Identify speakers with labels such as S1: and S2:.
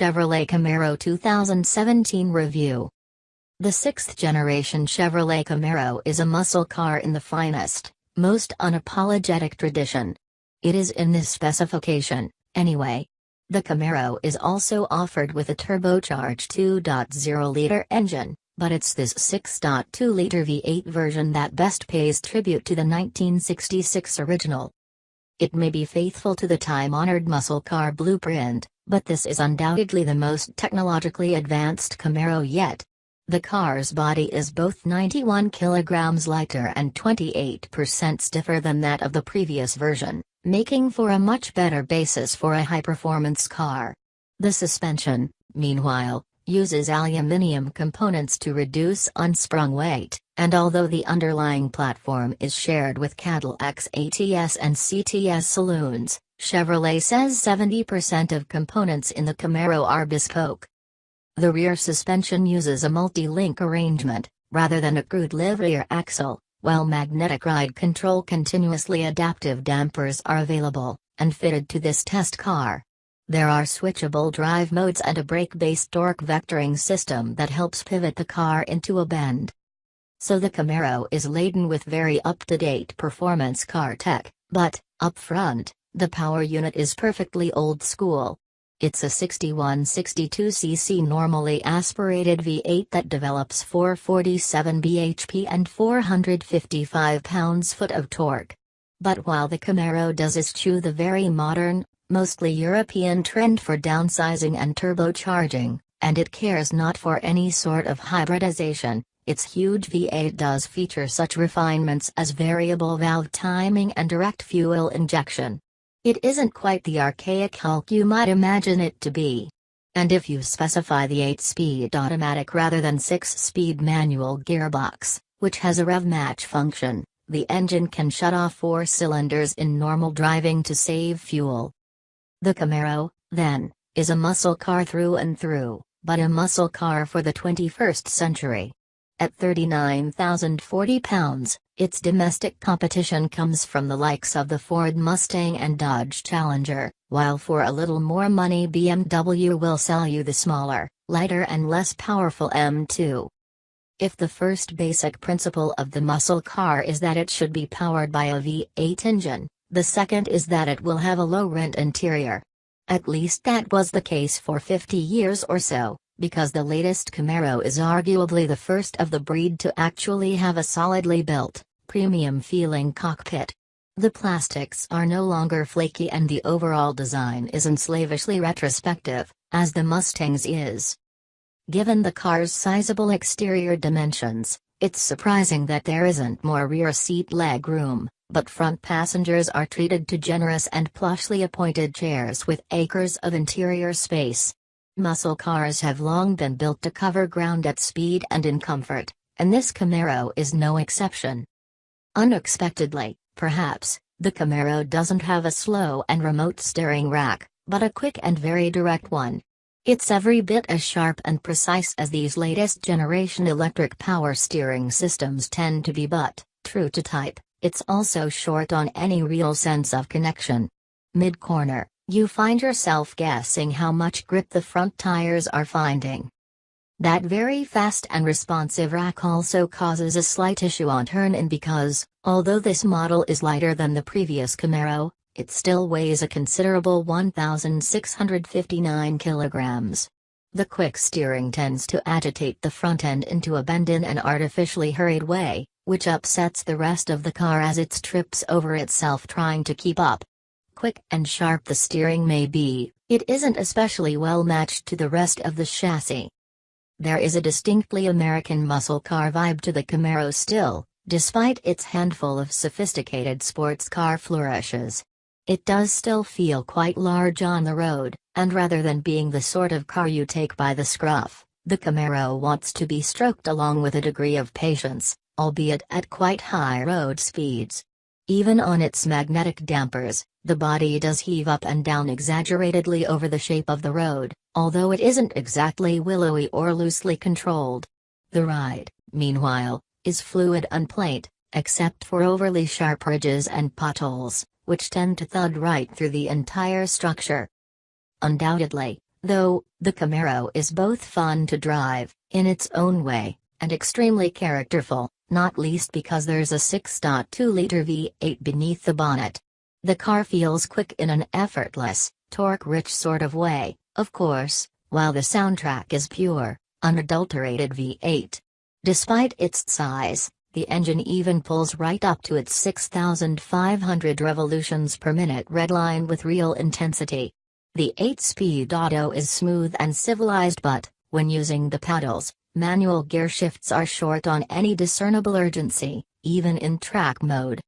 S1: Chevrolet Camaro 2017 review. The sixth-generation Chevrolet Camaro is a muscle car in the finest, most unapologetic tradition. It is in this specification, anyway. The Camaro is also offered with a turbocharged 2.0-liter engine, but it's this 6.2-liter V8 version that best pays tribute to the 1966 original. It may be faithful to the time-honored muscle car blueprint, but this is undoubtedly the most technologically advanced Camaro yet. The car's body is both 91 kilograms lighter and 28% stiffer than that of the previous version, making for a much better basis for a high-performance car. The suspension, meanwhile, uses aluminium components to reduce unsprung weight, and although the underlying platform is shared with Cadillac's ATS and CTS saloons, Chevrolet says 70% of components in the Camaro are bespoke. The rear suspension uses a multi-link arrangement, rather than a crude live-rear axle, while magnetic ride control continuously adaptive dampers are available, and fitted to this test car. There are switchable drive modes and a brake-based torque vectoring system that helps pivot the car into a bend. So the Camaro is laden with very up-to-date performance car tech, but, up front, the power unit is perfectly old school. It's a 6162cc normally aspirated V8 that develops 447 bhp and 455 pounds-foot of torque. But while the Camaro does eschew the very modern, mostly European trend for downsizing and turbocharging, and it cares not for any sort of hybridization, its huge V8 does feature such refinements as variable valve timing and direct fuel injection. It isn't quite the archaic hulk you might imagine it to be. And if you specify the 8-speed automatic rather than 6-speed manual gearbox, which has a rev match function, the engine can shut off 4 cylinders in normal driving to save fuel. The Camaro, then, is a muscle car through and through, but a muscle car for the 21st century. At 39,040 pounds, its domestic competition comes from the likes of the Ford Mustang and Dodge Challenger, while for a little more money BMW will sell you the smaller, lighter and less powerful M2. If the first basic principle of the muscle car is that it should be powered by a V8 engine, the second is that it will have a low-rent interior. At least that was the case for 50 years or so, because the latest Camaro is arguably the first of the breed to actually have a solidly built, premium-feeling cockpit. The plastics are no longer flaky and the overall design isn't slavishly retrospective, as the Mustang's is. Given the car's sizable exterior dimensions, it's surprising that there isn't more rear seat leg room, but front passengers are treated to generous and plushly appointed chairs with acres of interior space. Muscle cars have long been built to cover ground at speed and in comfort, and this Camaro is no exception. Unexpectedly, perhaps, the Camaro doesn't have a slow and remote steering rack, but a quick and very direct one. It's every bit as sharp and precise as these latest generation electric power steering systems tend to be, but, true to type, it's also short on any real sense of connection. Mid-corner, you find yourself guessing how much grip the front tires are finding. That very fast and responsive rack also causes a slight issue on turn-in because, although this model is lighter than the previous Camaro, it still weighs a considerable 1,659 kilograms. The quick steering tends to agitate the front end into a bend in an artificially hurried way, which upsets the rest of the car as it trips over itself trying to keep up. Quick and sharp the steering may be, it isn't especially well matched to the rest of the chassis. There is a distinctly American muscle car vibe to the Camaro still, despite its handful of sophisticated sports car flourishes. It does still feel quite large on the road, and rather than being the sort of car you take by the scruff, the Camaro wants to be stroked along with a degree of patience, albeit at quite high road speeds. Even on its magnetic dampers, the body does heave up and down exaggeratedly over the shape of the road, although it isn't exactly willowy or loosely controlled. The ride, meanwhile, is fluid and plate, except for overly sharp ridges and potholes, which tend to thud right through the entire structure. Undoubtedly, Though, the Camaro is both fun to drive, in its own way, and extremely characterful, not least because there's a 6.2-liter V8 beneath the bonnet. The car feels quick in an effortless, torque-rich sort of way, of course, while the soundtrack is pure, unadulterated V8. Despite its size, the engine even pulls right up to its 6,500 revolutions per minute redline with real intensity. The 8-speed auto is smooth and civilized, but, when using the pedals, manual gear shifts are short on any discernible urgency, even in track mode.